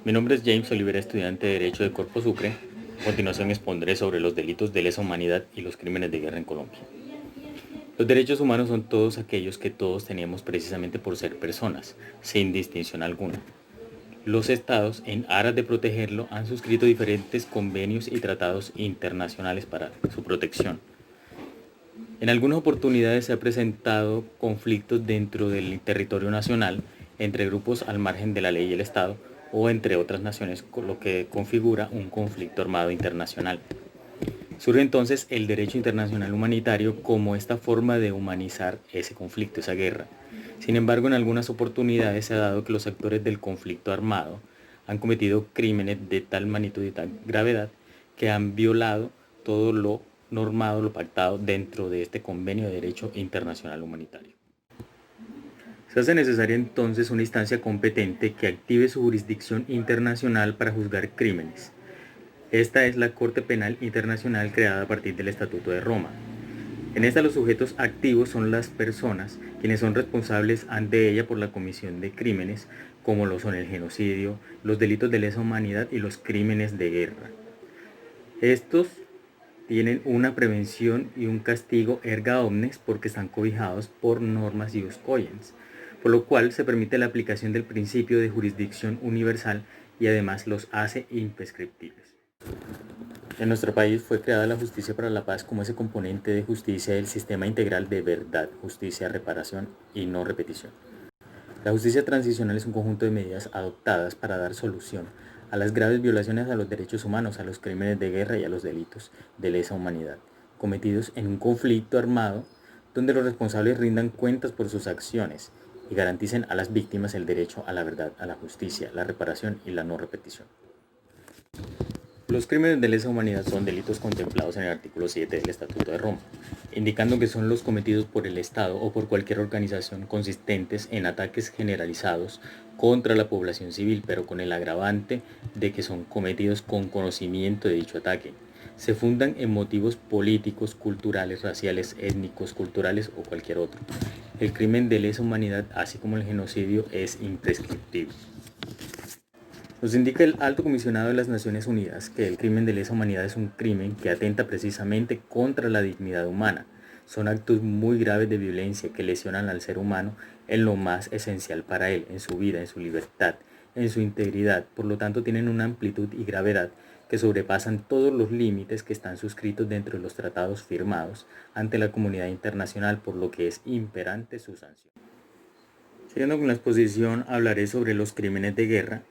Mi nombre es James Olivera, estudiante de Derecho de Corpo Sucre. A continuación expondré sobre los delitos de lesa humanidad y los crímenes de guerra en Colombia. Los derechos humanos son todos aquellos que todos tenemos precisamente por ser personas, sin distinción alguna. Los estados, en aras de protegerlo, han suscrito diferentes convenios y tratados internacionales para su protección. En algunas oportunidades se han presentado conflictos dentro del territorio nacional entre grupos al margen de la ley y el Estado o entre otras naciones, con lo que configura un conflicto armado internacional. Surge entonces el derecho internacional humanitario como esta forma de humanizar ese conflicto, esa guerra. Sin embargo, en algunas oportunidades se ha dado que los actores del conflicto armado han cometido crímenes de tal magnitud y tal gravedad que han violado todo lo normado, lo pactado dentro de este convenio de derecho internacional humanitario. Se hace necesaria entonces una instancia competente que active su jurisdicción internacional para juzgar crímenes. Esta es la Corte Penal Internacional creada a partir del Estatuto de Roma. En esta los sujetos activos son las personas quienes son responsables ante ella por la comisión de crímenes como lo son el genocidio, los delitos de lesa humanidad y los crímenes de guerra. Estos tienen una prevención y un castigo erga omnes porque están cobijados por normas ius cogens, por lo cual se permite la aplicación del principio de jurisdicción universal y además los hace imprescriptibles. En nuestro país fue creada la justicia para la paz como ese componente de justicia del sistema integral de verdad, justicia, reparación y no repetición. La justicia transicional es un conjunto de medidas adoptadas para dar solución a las graves violaciones a los derechos humanos, a los crímenes de guerra y a los delitos de lesa humanidad, cometidos en un conflicto armado donde los responsables rindan cuentas por sus acciones y garanticen a las víctimas el derecho a la verdad, a la justicia, la reparación y la no repetición. Los crímenes de lesa humanidad son delitos contemplados en el artículo 7 del Estatuto de Roma, indicando que son los cometidos por el Estado o por cualquier organización consistentes en ataques generalizados contra la población civil, pero con el agravante de que son cometidos con conocimiento de dicho ataque. Se fundan en motivos políticos, culturales, raciales, étnicos, culturales o cualquier otro. El crimen de lesa humanidad, así como el genocidio, es imprescriptible. Nos indica el Alto Comisionado de las Naciones Unidas que el crimen de lesa humanidad es un crimen que atenta precisamente contra la dignidad humana. Son actos muy graves de violencia que lesionan al ser humano en lo más esencial para él, en su vida, en su libertad, en su integridad. Por lo tanto, tienen una amplitud y gravedad que sobrepasan todos los límites que están suscritos dentro de los tratados firmados ante la comunidad internacional, por lo que es imperante su sanción. Siguiendo con la exposición, hablaré sobre los crímenes de guerra,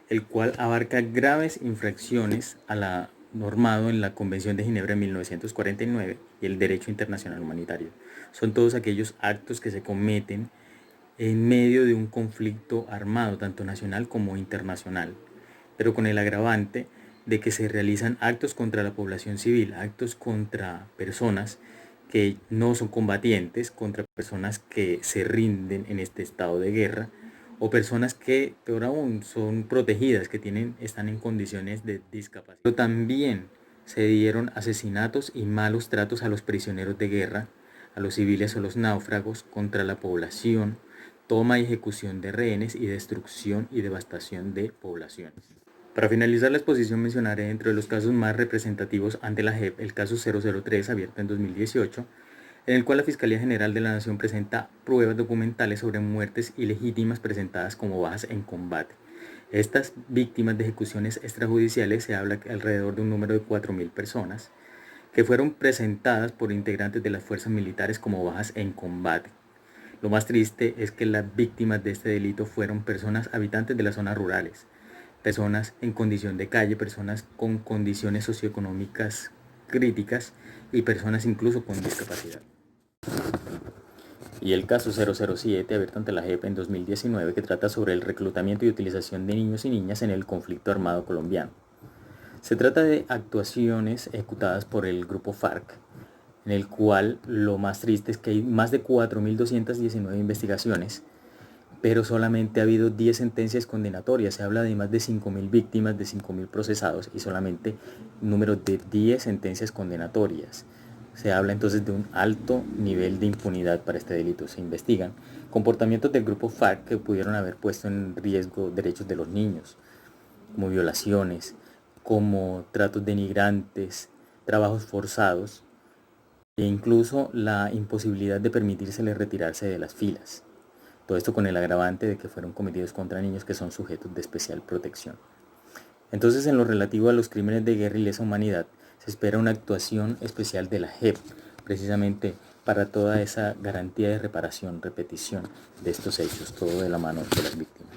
el cual abarca graves infracciones a la normado en la Convención de Ginebra de 1949 y el derecho internacional humanitario. Son todos aquellos actos que se cometen en medio de un conflicto armado, tanto nacional como internacional, pero con el agravante de que se realizan actos contra la población civil, actos contra personas que no son combatientes, contra personas que se rinden en este estado de guerra, o personas que, peor aún, son protegidas, que están en condiciones de discapacidad. Pero también se dieron asesinatos y malos tratos a los prisioneros de guerra, a los civiles o los náufragos, contra la población, toma y ejecución de rehenes y destrucción y devastación de poblaciones. Para finalizar la exposición mencionaré dentro de los casos más representativos ante la JEP el caso 003 abierto en 2018, en el cual la Fiscalía General de la Nación presenta pruebas documentales sobre muertes ilegítimas presentadas como bajas en combate. Estas víctimas de ejecuciones extrajudiciales se habla alrededor de un número de 4.000 personas que fueron presentadas por integrantes de las fuerzas militares como bajas en combate. Lo más triste es que las víctimas de este delito fueron personas habitantes de las zonas rurales, personas en condición de calle, personas con condiciones socioeconómicas críticas y personas incluso con discapacidad. Y el caso 007 abierto ante la JEP en 2019 que trata sobre el reclutamiento y utilización de niños y niñas en el conflicto armado colombiano. Se trata de actuaciones ejecutadas por el grupo FARC, en el cual lo más triste es que hay más de 4.219 investigaciones, pero solamente ha habido 10 sentencias condenatorias. Se habla de más de 5.000 víctimas, de 5.000 procesados y solamente número de 10 sentencias condenatorias. Se habla entonces de un alto nivel de impunidad para este delito. Se investigan comportamientos del grupo FARC que pudieron haber puesto en riesgo derechos de los niños, como violaciones, como tratos denigrantes, trabajos forzados e incluso la imposibilidad de permitírsele retirarse de las filas. Todo esto con el agravante de que fueron cometidos contra niños que son sujetos de especial protección. Entonces, en lo relativo a los crímenes de guerra y lesa humanidad, se espera una actuación especial de la JEP, precisamente para toda esa garantía de reparación, repetición de estos hechos, todo de la mano de las víctimas.